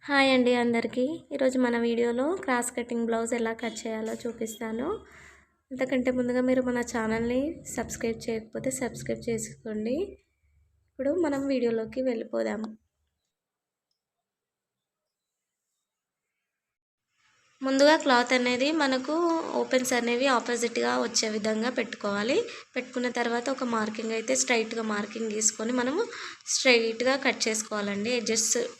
Hi అండి అందరికీ. ఈరోజు మన వీడియోలో క్రాస్ కటింగ్ బ్లౌజ్ ఎలా కట్ చేయాలో చూపిస్తాను. అంతకంటే ముందుగా మీరు మన ఛానల్ని సబ్స్క్రైబ్ చేయకపోతే సబ్స్క్రైబ్ చేసుకోండి. ఇప్పుడు మనం వీడియోలోకి వెళ్ళిపోదాము. ముందుగా క్లాత్ అనేది మనకు ఓపెన్స్ అనేవి ఆపోజిట్గా వచ్చే విధంగా పెట్టుకోవాలి. పెట్టుకున్న తర్వాత ఒక మార్కింగ్ అయితే స్ట్రైట్గా మార్కింగ్ గీసుకొని మనము స్ట్రైట్గా కట్ చేసుకోవాలండి.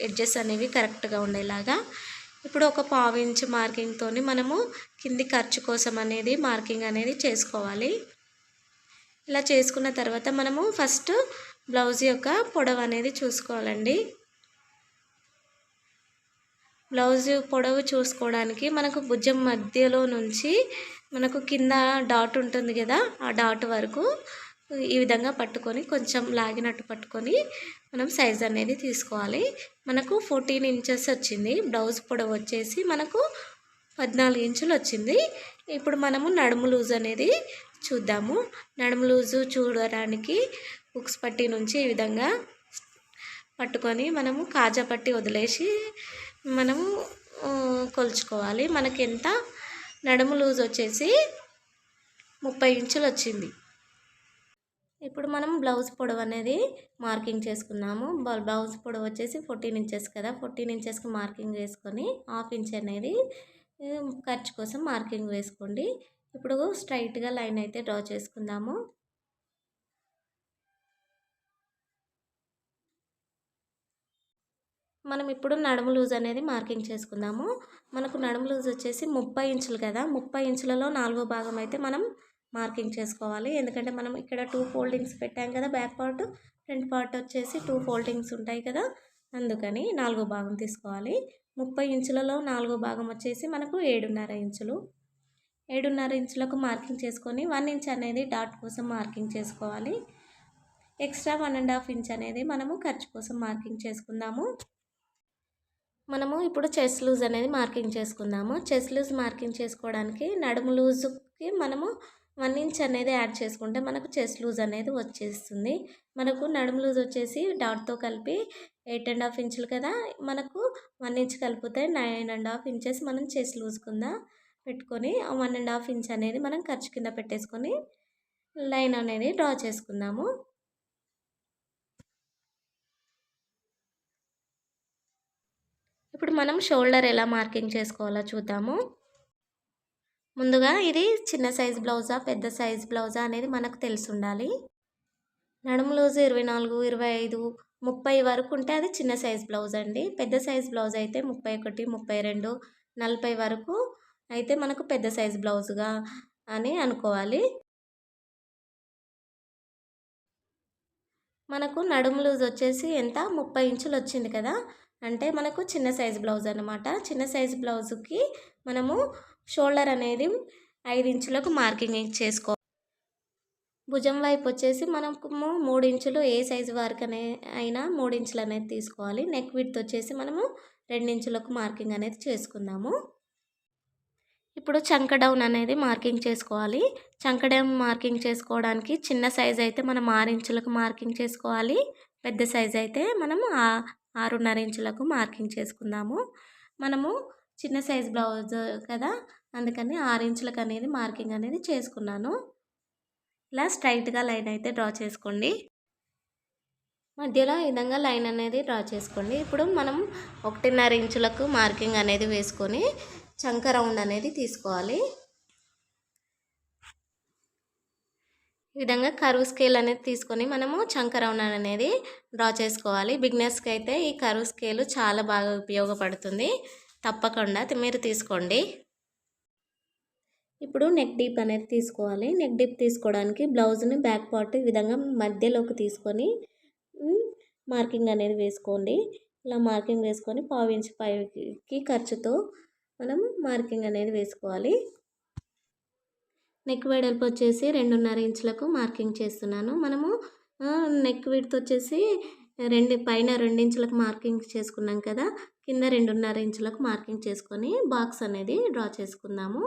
ఎడ్జెస్ అనేవి కరెక్ట్గా ఉండేలాగా. ఇప్పుడు ఒక 1/2 ఇంచ్ మార్కింగ్తో మనము కింది ఖర్చు కోసం అనేది మార్కింగ్ అనేది చేసుకోవాలి. ఇలా చేసుకున్న తర్వాత మనము ఫస్ట్ బ్లౌజ్ యొక్క పొడవు అనేది చూసుకోవాలండి. బ్లౌజ్ పొడవు చూసుకోవడానికి మనకు భుజం మధ్యలో నుంచి మనకు కింద డాట్ ఉంటుంది కదా, ఆ డాట్ వరకు ఈ విధంగా పట్టుకొని కొంచెం లాగినట్టు పట్టుకొని మనం సైజ్ అనేది తీసుకోవాలి. మనకు 14 ఇంచెస్ వచ్చింది. బ్లౌజ్ పొడవు వచ్చేసి మనకు 14 ఇంచులు వచ్చింది. ఇప్పుడు మనము నడుము లూజ్ అనేది చూద్దాము. నడుము లూజు చూడడానికి హుక్స్ పట్టి నుంచి ఈ విధంగా పట్టుకొని మనము కాజా పట్టి వదిలేసి మనము కొలుచుకోవాలి. మనకి ఎంత నడుము లూజ్ వచ్చేసి 30 ఇంచులు వచ్చింది. ఇప్పుడు మనం బ్లౌజ్ పొడవు అనేది మార్కింగ్ చేసుకున్నాము. బ్లౌజ్ పొడవు వచ్చేసి 14 ఇంచెస్ కదా, 14 ఇంచెస్కి మార్కింగ్ వేసుకొని 1/2 ఇంచ్ అనేది ఖర్చు కోసం మార్కింగ్ వేసుకోండి. ఇప్పుడు స్ట్రైట్గా లైన్ అయితే డ్రా చేసుకుందాము. మనం ఇప్పుడు నడుము లూజ్ అనేది మార్కింగ్ చేసుకుందాము. మనకు నడుము లూజ్ వచ్చేసి 30 ఇంచులు కదా, 30 ఇంచులలో 4వ భాగం అయితే మనం మార్కింగ్ చేసుకోవాలి. ఎందుకంటే మనం ఇక్కడ 2 ఫోల్డింగ్స్ పెట్టాం కదా, బ్యాక్ పార్ట్ ఫ్రంట్ పార్ట్ వచ్చేసి 2 ఫోల్డింగ్స్ ఉంటాయి కదా, అందుకని 4వ భాగం తీసుకోవాలి. 30 ఇంచులలో 4వ భాగం వచ్చేసి మనకు 7.5 ఇంచులు. 7.5 ఇంచులకు మార్కింగ్ చేసుకొని 1 ఇంచ్ అనేది డాట్ కోసం మార్కింగ్ చేసుకోవాలి. ఎక్స్ట్రా 1.5 ఇంచ్ అనేది మనము ఖర్చు కోసం మార్కింగ్ చేసుకుందాము. మనము ఇప్పుడు చెస్ట్ లూజ్ అనేది మార్కింగ్ చేసుకుందాము. చెస్ట్ లూజ్ మార్కింగ్ చేసుకోవడానికి నడుము లూజుకి మనము 1 ఇంచ్ అనేది యాడ్ చేసుకుంటే మనకు చెస్ట్ లూజ్ అనేది వచ్చేస్తుంది. మనకు నడుము లూజ్ వచ్చేసి డాట్తో కలిపి 8.5 ఇంచులు కదా, మనకు 1 ఇంచ్ కలిపితే 9.5 ఇంచెస్ మనం చెస్ట్ లూజ్ కింద పెట్టుకొని 1.5 ఇంచ్ అనేది మనం ఖర్చు కింద పెట్టేసుకొని లైన్ అనేది డ్రా చేసుకుందాము. ఇప్పుడు మనం షోల్డర్ ఎలా మార్కింగ్ చేసుకోవాలో చూద్దాము. ముందుగా ఇది చిన్న సైజ్ బ్లౌజా పెద్ద సైజ్ బ్లౌజా అనేది మనకు తెలిసి ఉండాలి. నడుము లూజు 24, 25, 30 వరకు ఉంటే అది చిన్న సైజ్ బ్లౌజ్ అండి. పెద్ద సైజ్ బ్లౌజ్ అయితే 31, 32, 40 వరకు అయితే మనకు పెద్ద సైజ్ బ్లౌజుగా అని అనుకోవాలి. మనకు నడుము లూజ్ వచ్చేసి ఎంత 30 ఇంచులు వచ్చింది కదా, అంటే మనకు చిన్న సైజ్ బ్లౌజ్ అనమాట. చిన్న సైజ్ బ్లౌజుకి మనము షోల్డర్ అనేది 5 ఇంచులకు మార్కింగ్ చేసుకోవాలి. భుజం వైపు వచ్చేసి మనకు 3 ఇంచులు ఏ సైజు వరకు అయినా 3 ఇంచులు అనేది తీసుకోవాలి. నెక్ విడ్త్ వచ్చేసి మనము 2 ఇంచులకు మార్కింగ్ అనేది చేసుకుందాము. ఇప్పుడు చంక డౌన్ అనేది మార్కింగ్ చేసుకోవాలి. చంక డౌన్ మార్కింగ్ చేసుకోవడానికి చిన్న సైజ్ అయితే మనం 6 ఇంచులకు మార్కింగ్ చేసుకోవాలి. పెద్ద సైజ్ అయితే మనము 6.5 ఇంచులకు మార్కింగ్ చేసుకుందాము. మనము చిన్న సైజ్ బ్లౌజ్ కదా, అందుకని 6 ఇంచులకు అనేది మార్కింగ్ అనేది చేసుకున్నాను. ఇలా స్ట్రైట్గా లైన్ అయితే డ్రా చేసుకోండి. మధ్యలో ఈ విధంగా లైన్ అనేది డ్రా చేసుకోండి. ఇప్పుడు మనం 1.5 ఇంచులకు మార్కింగ్ అనేది వేసుకొని చంక రౌండ్ అనేది తీసుకోవాలి. ఈ విధంగా కర్వ్ స్కేల్ అనేది తీసుకొని మనము చంక రౌండ్ అనేది డ్రా చేసుకోవాలి. బిగినర్స్కి అయితే ఈ కర్వ్ స్కేల్ చాలా బాగా ఉపయోగపడుతుంది. తప్పకుండా మీరు తీసుకోండి. ఇప్పుడు నెక్ డీప్ అనేది తీసుకోవాలి. నెక్ డీప్ తీసుకోవడానికి బ్లౌజ్ని బ్యాక్ పార్ట్ ఈ విధంగా మధ్యలోకి తీసుకొని మార్కింగ్ అనేది వేసుకోండి. ఇలా మార్కింగ్ వేసుకొని 1/2 ఇంచ్ పైకి ఖర్చుతో మనం మార్కింగ్ అనేది వేసుకోవాలి. నెక్ వెడల్పు వచ్చేసి 2.5 ఇంచులకు మార్కింగ్ చేస్తున్నాను. మనము నెక్ విడ్త్ వచ్చేసి పైన 2 ఇంచులకు మార్కింగ్ చేసుకున్నాం కదా, కింద 2.5 ఇంచులకు మార్కింగ్ చేసుకొని బాక్స్ అనేది డ్రా చేసుకుందాము.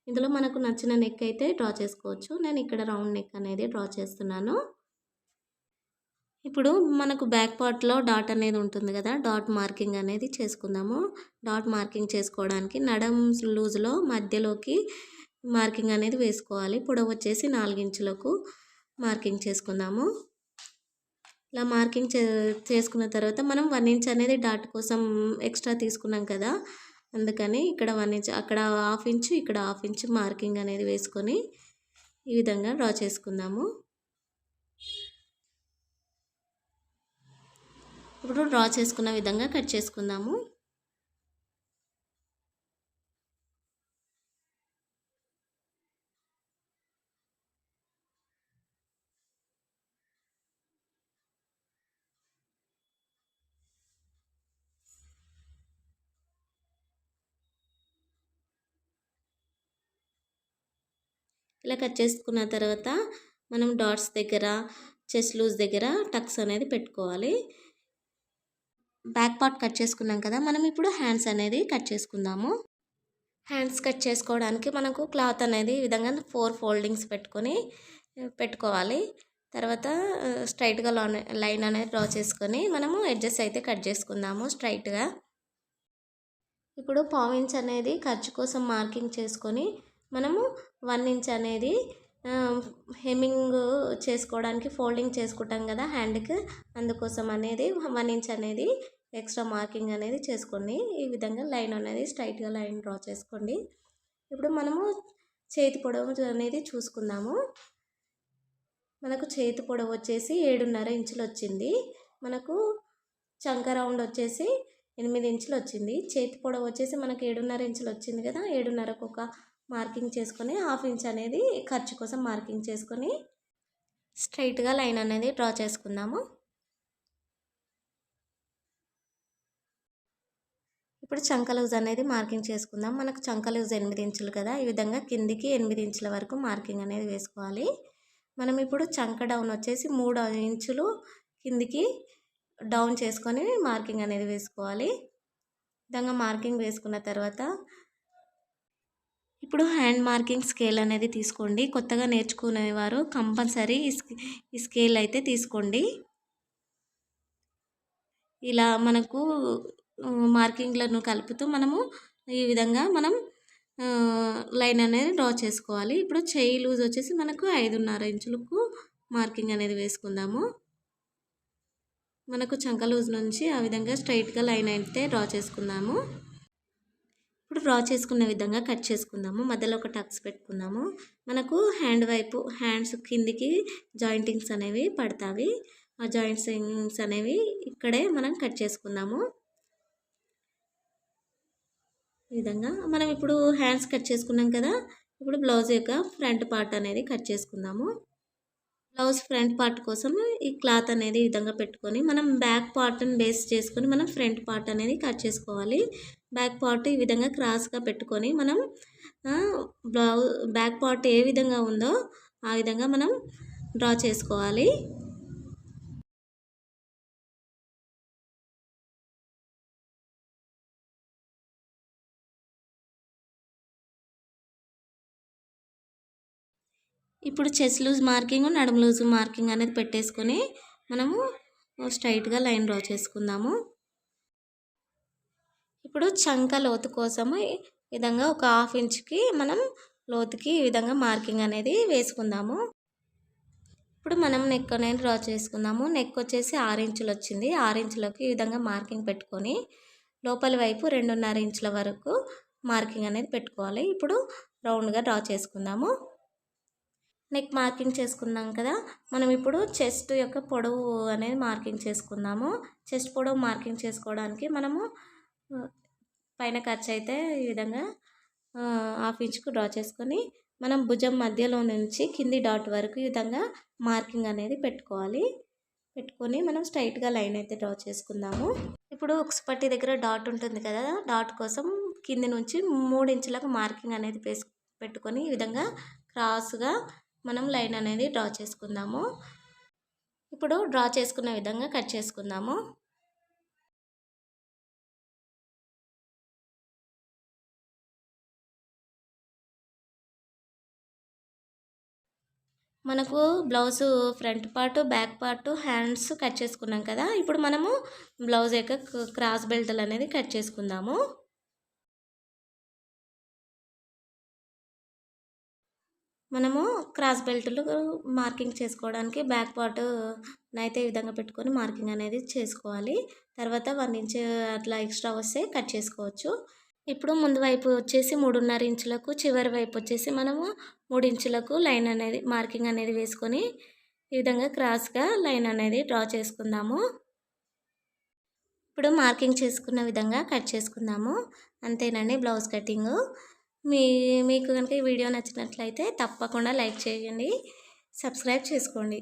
ఇందులో మనకు నచ్చిన నెక్ అయితే డ్రా చేసుకోవచ్చు. నేను ఇక్కడ రౌండ్ నెక్ అనేది డ్రా చేస్తున్నాను. ఇప్పుడు మనకు బ్యాక్ పార్ట్‌లో డాట్ అనేది ఉంటుంది గదా! డాట్ మార్కింగ్ అనేది చేసుకుందాము. డాట్ మార్కింగ్ చేసుకోవడానికి లూజ్‌లో మధ్యలోకి మార్కింగ్ అనేది వేసుకోవాలి. పొడవొచ్చేసి 4 ఇంచులకు మార్కింగ్ చేసుకుందాము. ఇలా మార్కింగ్ చేసుకున్న తర్వాత మనం 1 ఇంచ్ అనేది డాట్ కోసం ఎక్స్ట్రా తీసుకున్నాం కదా! అందుకని ఇక్కడ 1 ఇంచ్, అక్కడ హాఫ్ ఇంచు, ఇక్కడ హాఫ్ ఇంచు మార్కింగ్ అనేది వేసుకొని ఈ విధంగా డ్రా చేసుకుందాము. ఇప్పుడు డ్రా చేసుకున్న విధంగా కట్ చేసుకుందాము. ఇలా కట్ చేసుకున్న తర్వాత మనం డాట్స్ దగ్గర, చెస్ట్ లూజ్ దగ్గర టక్స్ అనేది పెట్టుకోవాలి. బ్యాక్ పార్ట్ కట్ చేసుకున్నాం కదా! మనం ఇప్పుడు హ్యాండ్స్ అనేది కట్ చేసుకుందాము. హ్యాండ్స్ కట్ చేసుకోవడానికి మనకు క్లాత్ అనేది ఈ విధంగా 4 ఫోల్డింగ్స్ పెట్టుకోవాలి. తర్వాత స్ట్రైట్‌గా లైన్ అనేది డ్రా చేసుకొని మనము ఎడ్జెస్ అయితే కట్ చేసుకుందాము స్ట్రైట్‌గా. ఇప్పుడు పావించ్ అనేది ఖర్చు కోసం మార్కింగ్ చేసుకొని మనము 1 ఇంచ్ అనేది హెమ్మింగ్ చేసుకోవడానికి ఫోల్డింగ్ చేసుకుంటాం కదా హ్యాండ్కి, అందుకోసం అనేది 1 ఇంచ్ అనేది ఎక్స్ట్రా మార్కింగ్ అనేది చేసుకోండి. ఈ విధంగా లైన్ అనేది స్ట్రైట్‌గా లైన్ డ్రా చేసుకోండి. ఇప్పుడు మనము చేతి పొడవు అనేది చూసుకుందాము. మనకు చేతి పొడవు వచ్చేసి 7.5 ఇంచులు వచ్చింది. మనకు చంక రౌండ్ వచ్చేసి 8 ఇంచులు వచ్చింది. చేతి పొడవు వచ్చేసి మనకు 7.5 ఇంచులు వచ్చింది కదా! 7.5కు ఒక మార్కింగ్ చేసుకొని హాఫ్ ఇంచ్ అనేది ఖర్చు కోసం మార్కింగ్ చేసుకొని స్ట్రైట్‌గా లైన్ అనేది డ్రా చేసుకుందాము. ఇప్పుడు చంక లూజ్ అనేది మార్కింగ్ చేసుకుందాం. మనకు చంక లూజ్ 8 ఇంచులు కదా! ఈ విధంగా కిందికి 8 ఇంచుల వరకు మార్కింగ్ అనేది వేసుకోవాలి. మనం ఇప్పుడు చంక డౌన్ వచ్చేసి 3 ఇంచులు కిందికి డౌన్ చేసుకొని మార్కింగ్ అనేది వేసుకోవాలి. ఈ విధంగా మార్కింగ్ వేసుకున్న తర్వాత ఇప్పుడు హ్యాండ్ మార్కింగ్ స్కేల్ అనేది తీసుకోండి. కొత్తగా నేర్చుకునేవారు కంపల్సరీ ఈ స్కేల్ అయితే తీసుకోండి. ఇలా మనకు మార్కింగ్లను కలుపుతూ మనము ఈ విధంగా మనం లైన్ అనేది డ్రా చేసుకోవాలి. ఇప్పుడు చెయ్యి లూజ్ వచ్చేసి మనకు 5.5 ఇంచులకు మార్కింగ్ అనేది వేసుకుందాము. మనకు చంక లూజ్ నుంచి ఆ విధంగా స్ట్రైట్‌గా లైన్ అయితే డ్రా చేసుకుందాము. ఇప్పుడు డ్రా చేసుకున్న విధంగా కట్ చేసుకుందాము. మధ్యలో ఒక టక్స్ పెట్టుకుందాము. మనకు హ్యాండ్స్ కిందికి జాయింటింగ్స్ అనేవి పడతాయి. ఆ జాయింటింగ్స్ అనేవి ఇక్కడే మనం కట్ చేసుకుందాము. ఈ విధంగా మనం ఇప్పుడు హ్యాండ్స్ కట్ చేసుకున్నాం కదా! ఇప్పుడు బ్లౌజ్ యొక్క ఫ్రంట్ పార్ట్ అనేది కట్ చేసుకుందాము. బ్లౌజ్ ఫ్రంట్ పార్ట్ కోసం ఈ క్లాత్ అనేది ఈ విధంగా పెట్టుకొని మనం బ్యాక్ పార్ట్ని బేస్ చేసుకొని మనం ఫ్రంట్ పార్ట్ అనేది కట్ చేసుకోవాలి. బ్యాక్ పార్ట్ ఈ విధంగా క్రాస్గా పెట్టుకొని మనం బ్యాక్ పార్ట్ ఏ విధంగా ఉందో ఆ విధంగా మనం డ్రా చేసుకోవాలి. ఇప్పుడు చెస్ట్ లూజ్ మార్కింగ్, నడుము లూజ్ మార్కింగ్ అనేది పెట్టేసుకొని మనము స్ట్రైట్‌గా లైన్ డ్రా చేసుకుందాము. ఇప్పుడు చంక లోతు కోసము ఈ విధంగా ఒక హాఫ్ ఇంచ్‌కి మనం లోతుకి ఈ విధంగా మార్కింగ్ అనేది వేసుకుందాము. ఇప్పుడు మనం నెక్ అనేది డ్రా చేసుకుందాము. నెక్ వచ్చేసి 6 ఇంచులు వచ్చింది. 6 ఇంచులకి ఈ విధంగా మార్కింగ్ పెట్టుకొని లోపలి వైపు 2.5 ఇంచుల వరకు మార్కింగ్ అనేది పెట్టుకోవాలి. ఇప్పుడు రౌండ్‌గా డ్రా చేసుకుందాము. నెక్ మార్కింగ్ చేసుకున్నాం కదా! మనం ఇప్పుడు చెస్ట్ యొక్క పొడవు అనేది మార్కింగ్ చేసుకుందాము. చెస్ట్ పొడవు మార్కింగ్ చేసుకోవడానికి మనము పైన ఖర్చు అయితే ఈ విధంగా హాఫ్ ఇంచ్‌కు డ్రా చేసుకొని మనం భుజం మధ్యలో నుంచి కింది డాట్ వరకు ఈ విధంగా మార్కింగ్ అనేది పెట్టుకొని మనం స్ట్రైట్‌గా లైన్ అయితే డ్రా చేసుకుందాము. ఇప్పుడు ఉక్స్ పట్టి దగ్గర డాట్ ఉంటుంది కదా! డాట్ కోసం కింది నుంచి 3 ఇంచులకు మార్కింగ్ అనేది పెట్టుకొని ఈ విధంగా క్రాస్‌గా మనం లైన్ అనేది డ్రా చేసుకుందాము. ఇప్పుడు డ్రా చేసుకున్న విధంగా కట్ చేసుకుందాము. మనకు blouse front part, back part, hands cut చేసుకున్నాం కదా. ఇప్పుడు మనము బ్లౌజ్ యొక్క క్రాస్ బెల్టులు అనేది కట్ చేసుకుందాము. మనము క్రాస్ బెల్టులు మార్కింగ్ చేసుకోవడానికి బ్యాక్ పార్ట్ అయితే ఈ విధంగా పెట్టుకొని మార్కింగ్ అనేది చేసుకోవాలి. తర్వాత 1 ఇంచ్ అట్లా ఎక్స్ట్రా వస్తే కట్ చేసుకోవచ్చు. ఇప్పుడు ముందు వైపు వచ్చేసి 3.5 ఇంచులకు, చివరి వైపు వచ్చేసి మనము 3 ఇంచులకు లైన్ అనేది మార్కింగ్ అనేది వేసుకొని ఈ విధంగా క్రాస్గా లైన్ అనేది డ్రా చేసుకుందాము. ఇప్పుడు మార్కింగ్ చేసుకున్న విధంగా కట్ చేసుకుందాము. అంతేనండి బ్లౌజ్ కటింగు. మీకు కనుక ఈ వీడియో నచ్చినట్లయితే తప్పకుండా లైక్ చేయండి, సబ్స్క్రైబ్ చేసుకోండి.